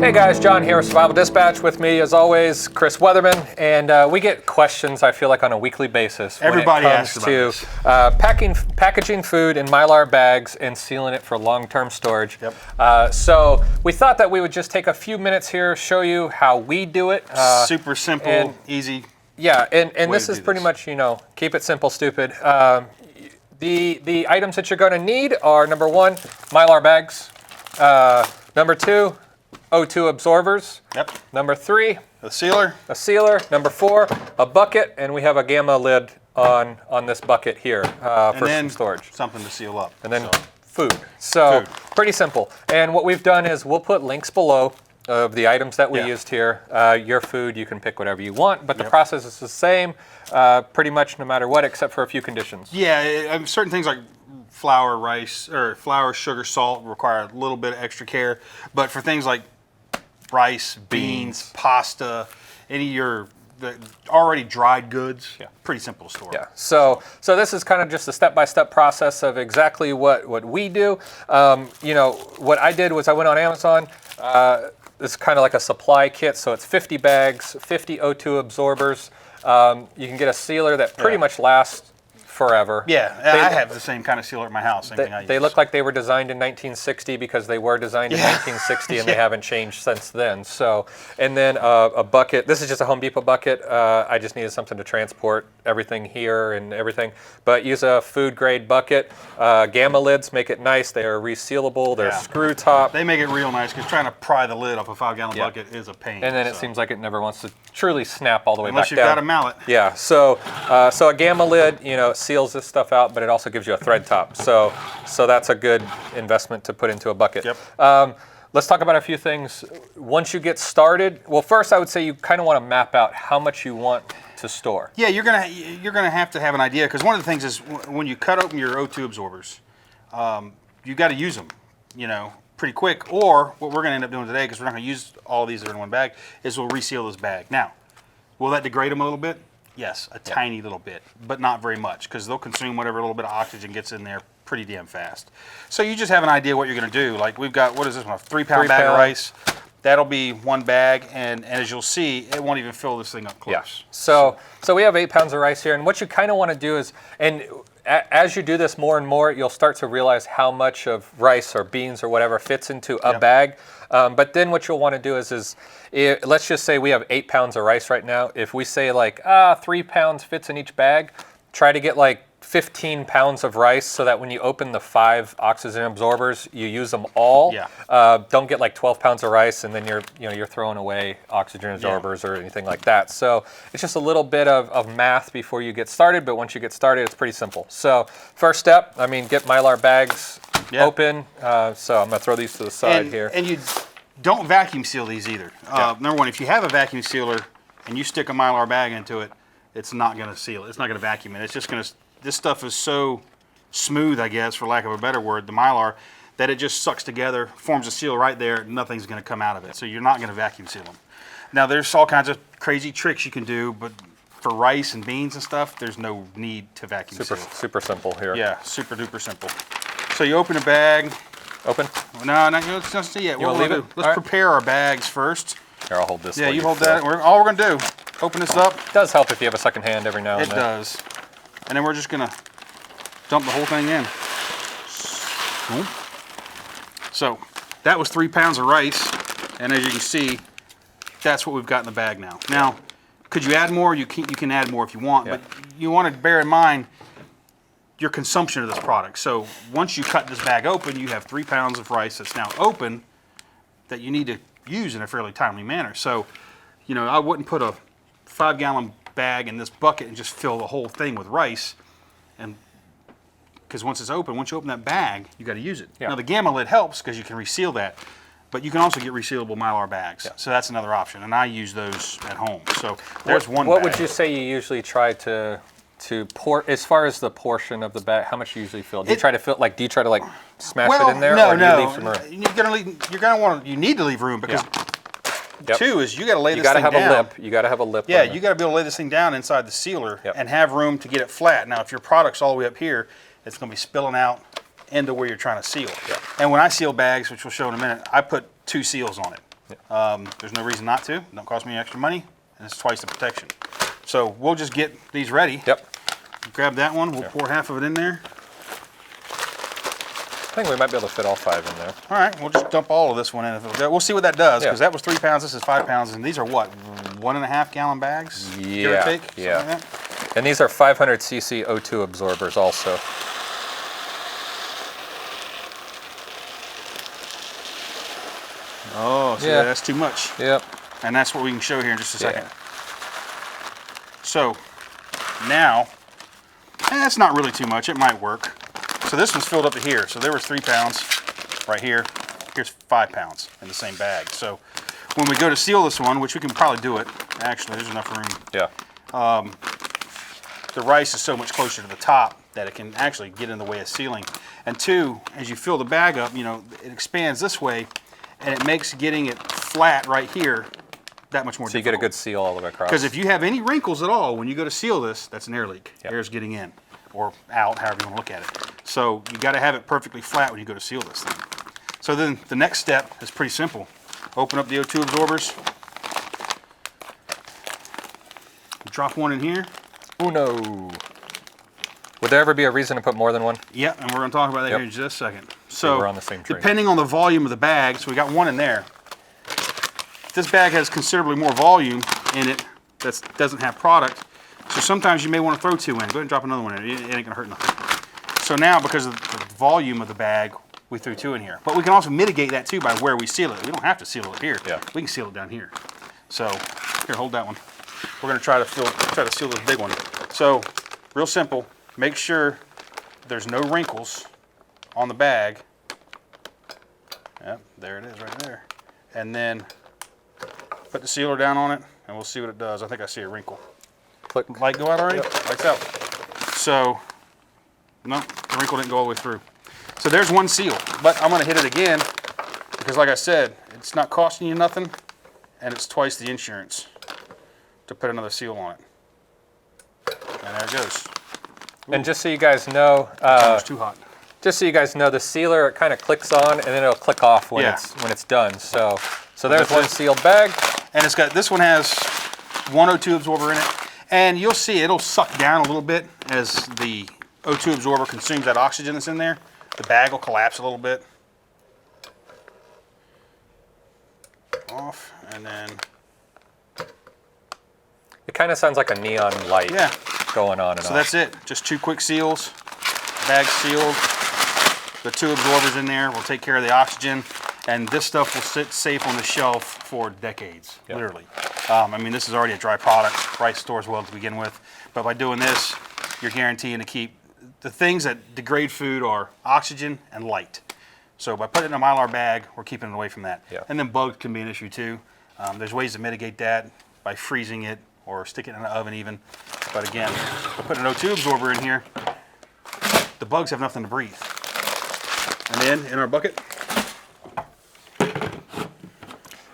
Hey guys, John here, Survival Dispatch. With me, as always, Chris Weatherman, and we get questions, I feel like, on a weekly basis Everybody when it asks comes about to packaging food in Mylar bags and sealing it for long-term storage. Yep. So we thought that we would just take a few minutes here, show you how we do it. Super simple, easy. Yeah, and this is pretty much, keep it simple, stupid. The items that you're going to need are, number one, Mylar bags. Number two, O2 absorbers. Yep. Number three, A sealer. a sealer. Number four, a bucket, and we have a gamma lid on this bucket here for some storage. Something to seal up. And then food. So Food. pretty simple. And what we've done is we'll put links below of the items that we used here. Your food, you can pick whatever you want, but the process is the same pretty much no matter what, except for a few conditions. Yeah, certain things like flour, rice, or flour, sugar, salt require a little bit of extra care. But for things like rice, beans, pasta, any of your already dried goods, pretty simple to store. Yeah. So this is kind of just a step-by-step process of exactly what we do. What I did was I went on Amazon. This is kind of like a supply kit, so it's 50 bags, 50 O2 absorbers. You can get a sealer that pretty much lasts forever. Yeah, I have the same kind of sealer at my house. Same thing I use. They look like they were designed in 1960 because they were designed in 1960 and they haven't changed since then. So, and then a bucket. This is just a Home Depot bucket. I just needed something to transport everything here and everything. But use a food grade bucket. Gamma lids make it nice. They are resealable. They're screw top. They make it real nice because trying to pry the lid off a 5-gallon bucket is a pain. And then it seems like it never wants to truly snap all the way unless back down. you've got a mallet. Yeah. So a gamma lid, seals this stuff out, but it also gives you a thread top. So that's a good investment to put into a bucket. Yep. Let's talk about a few things. Once you get started, well, first I would say you kind of want to map out how much you want to store. Yeah, you're gonna have to have an idea because one of the things is when you cut open your O2 absorbers, you got to use them, pretty quick. Or what we're gonna end up doing today, because we're not gonna use all these in one bag, is we'll reseal this bag. Now, will that degrade them a little bit? Yes, a tiny little bit, but not very much, because they'll consume whatever little bit of oxygen gets in there pretty damn fast. So you just have an idea what you're going to do. Like we've got, what is this one, a 3-pound bag of rice. That'll be one bag, and as you'll see, it won't even fill this thing up close. Yeah. So we have 8 pounds of rice here, and what you kind of want to do is, and as you do this more and more, you'll start to realize how much of rice or beans or whatever fits into a bag. But then what you'll want to do is let's just say we have 8 pounds of rice right now. If we say like 3 pounds fits in each bag, try to get like 15 pounds of rice so that when you open the 5 oxygen absorbers, you use them all. Yeah. Don't get like 12 pounds of rice and then you're throwing away oxygen absorbers or anything like that. So it's just a little bit of math before you get started, but once you get started, it's pretty simple. So first step, get Mylar bags open. So I'm gonna throw these to the side here. And you don't vacuum seal these either. Number one, if you have a vacuum sealer and you stick a Mylar bag into it, it's not gonna seal it. It's not gonna vacuum it. It's just gonna, this stuff is so smooth, I guess, for lack of a better word, the Mylar, that it just sucks together, forms a seal right there, nothing's gonna come out of it. So you're not gonna vacuum seal them. Now there's all kinds of crazy tricks you can do, but for rice and beans and stuff, there's no need to vacuum seal. Super simple here. Yeah, super duper simple. So you open a bag. Open? No, let's not see yet. You wanna leave it? Let's prepare our bags first. Here, I'll hold this. Yeah, you hold that. All we're gonna do, open this up. It does help if you have a second hand every now and then. It does. And then we're just gonna dump the whole thing in. So that was 3 pounds of rice, and as you can see, that's what we've got in the bag now. Now, could you add more? You can add more if you want, but you want to bear in mind your consumption of this product. So once you cut this bag open, you have 3 pounds of rice that's now open that you need to use in a fairly timely manner. So, I wouldn't put a 5-gallon bag in this bucket and just fill the whole thing with rice, and because once it's open, once you open that bag, you got to use it. Now the gamma lid helps because you can reseal that, but you can also get resealable Mylar bags. So that's another option, and I use those at home. So there's one bag. What would you say you usually try to pour, as far as the portion of the bag, how much you usually fill? Do you try to fill, do you try to smash it in there, or do you leave some room? You need to leave room because two is you got to lay this thing down. You got to have a lip. Yeah, you got to be able to lay this thing down inside the sealer and have room to get it flat. Now, if your product's all the way up here, it's going to be spilling out into where you're trying to seal. And when I seal bags, which we'll show in a minute, I put 2 seals on it. There's no reason not to. Don't cost me any extra money, and it's twice the protection. So we'll just get these ready. Yep. Grab that one. We'll pour half of it in there. I think we might be able to fit all 5 in there. All right, we'll just dump all of this one in. We'll see what that does, because Yeah. that was 3 pounds, this is 5 pounds, and these are what, 1.5 gallon bags? Give or take? Yeah. Something like that? And these are 500 cc O2 absorbers also. Oh, so Yeah. that's too much. Yep. And that's what we can show here in just a second. Yeah. So now, that's not really too much. It might work. So this one's filled up to here. So there was 3 pounds right here. Here's 5 pounds in the same bag. So when we go to seal this one, which we can probably do it, actually, there's enough room. Yeah. The rice is so much closer to the top that it can actually get in the way of sealing. And 2, as you fill the bag up, you know, it expands this way, and it makes getting it flat right here that much more difficult. So you get a good seal all the way across. Because if you have any wrinkles at all when you go to seal this, that's an air leak. Yep. Air's getting in or out, however you want to look at it. So you got to have it perfectly flat when you go to seal this thing. So then the next step is pretty simple. Open up the O2 absorbers. Drop one in here. Uno. Would there ever be a reason to put more than one? Yeah, and we're going to talk about that Yep. here in just a second. So we're on the same train. Depending on the volume of the bag, so we got one in there. If this bag has considerably more volume in it that doesn't have product, so sometimes you may want to throw 2 in. Go ahead and drop another one in. It ain't going to hurt nothing. So now, because of the volume of the bag, we threw 2 in here. But we can also mitigate that too by where we seal it. We don't have to seal it up here. Yeah. We can seal it down here. So here, hold that one. We're going to try to seal this big one. So real simple. Make sure there's no wrinkles on the bag. Yep, there it is right there. And then put the sealer down on it, and we'll see what it does. I think I see a wrinkle. Click. Light go out already? Yep. Light's out. So, no, the wrinkle didn't go all the way through. So there's one seal, but I'm gonna hit it again because like I said, it's not costing you nothing, and it's twice the insurance to put another seal on it. And there it goes. And just so you guys know, It's too hot. just so you guys know, the sealer kind of clicks on and then it'll click off when Yeah. it's done. So there's that's one it. sealed bag. And it's got, this one has one O2 absorber in it, and you'll see it'll suck down a little bit as the O2 absorber consumes that oxygen that's in there. The bag will collapse a little bit. Off, and then, It kind of sounds like a neon light yeah. going on and So off. that's it. Just 2 quick seals. Bag sealed. The 2 absorbers in there will take care of the oxygen, and this stuff will sit safe on the shelf for decades, Yep. literally. I mean, this is already a dry product. Rice stores well to begin with, but by doing this, you're guaranteeing to keep the things that degrade food are oxygen and light. So by putting it in a Mylar bag, we're keeping it away from that. Yeah. And then bugs can be an issue too. There's ways to mitigate that by freezing it or sticking it in the oven even. But again, by putting an O2 absorber in here, the bugs have nothing to breathe. And then in our bucket,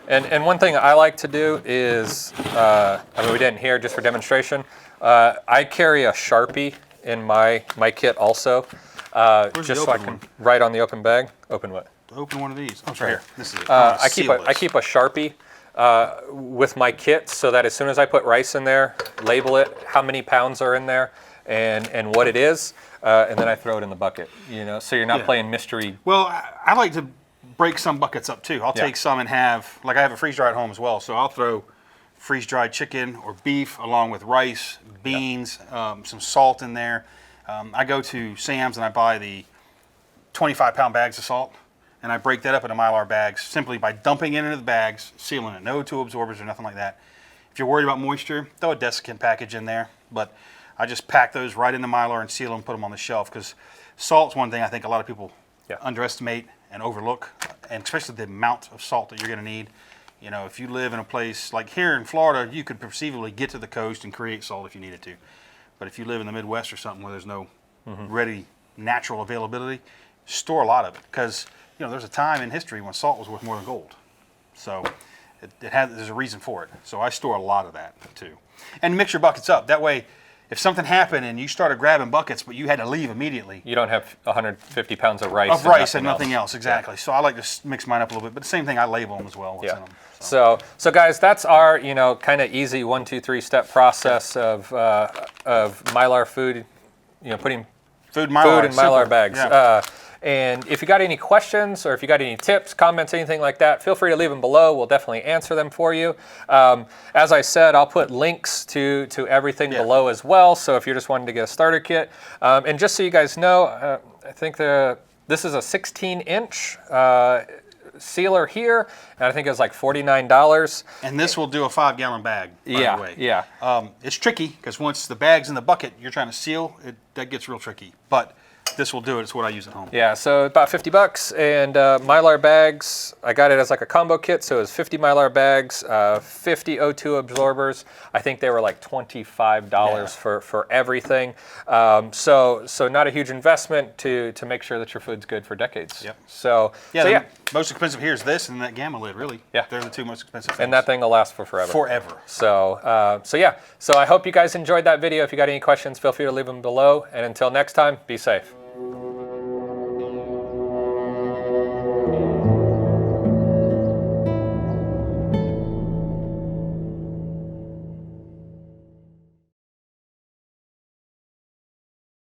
And one thing I like to do is, I mean, we didn't here just for demonstration. I carry a Sharpie in my kit also, Where's just the so I open can one? write on the open bag. Open what? open one of these. Oh, it's right here. This is it. I keep a Sharpie with my kit so that as soon as I put rice in there, label it, how many pounds are in there, and what it is, and then I throw it in the bucket. You know, so you're not Yeah. playing mystery. Well, I like to break some buckets up too. I'll Yeah. take some and have, like I have a freeze dry at home as well, so I'll throw freeze dried chicken or beef along with rice, beans, some salt in there. I go to Sam's and I buy the 25-pound bags of salt, and I break that up into Mylar bags simply by dumping it into the bags, sealing it. No O2 absorbers or nothing like that. If you're worried about moisture, throw a desiccant package in there, but I just pack those right into Mylar and seal them, put them on the shelf, because salt's one thing I think a lot of people Yeah. underestimate and overlook, and especially the amount of salt that you're going to need. You know, if you live in a place like here in Florida, you could perceivably get to the coast and create salt if you needed to. But if you live in the Midwest or something where there's no ready natural availability, store a lot of it, because you know there's a time in history when salt was worth more than gold. So there's a reason for it. So I store a lot of that too, and mix your buckets up. That way, if something happened and you started grabbing buckets, but you had to leave immediately. You don't have 150 pounds of rice. Of rice and nothing else, exactly. Yeah. So I like to mix mine up a little bit, but the same thing, I label them as well. What's in them. So guys, that's our kind of easy 1, 2, 3 step process of Mylar food, putting food in Mylar bags. Yeah. And if you got any questions or if you got any tips, comments, anything like that, feel free to leave them below. We'll definitely answer them for you. As I said, I'll put links to everything below as well. So if you're just wanting to get a starter kit, and just so you guys know, I think this is a 16-inch sealer here, and I think it's like $49. And this will do a 5-gallon bag, by the way. Yeah. It's tricky because once the bag's in the bucket, you're trying to seal, that gets real tricky. But this will do it. It's what I use at home. Yeah, so about $50, and Mylar bags, I got it as like a combo kit, so it was 50 Mylar bags, 50 O2 absorbers. I think they were like $25 for everything. So not a huge investment to make sure that your food's good for decades. Yep. So most expensive here is this and that Gamma lid, really. Yeah. They're the two most expensive things. And that thing will last for forever. Forever. So I hope you guys enjoyed that video. If you got any questions, feel free to leave them below. And until next time, be safe.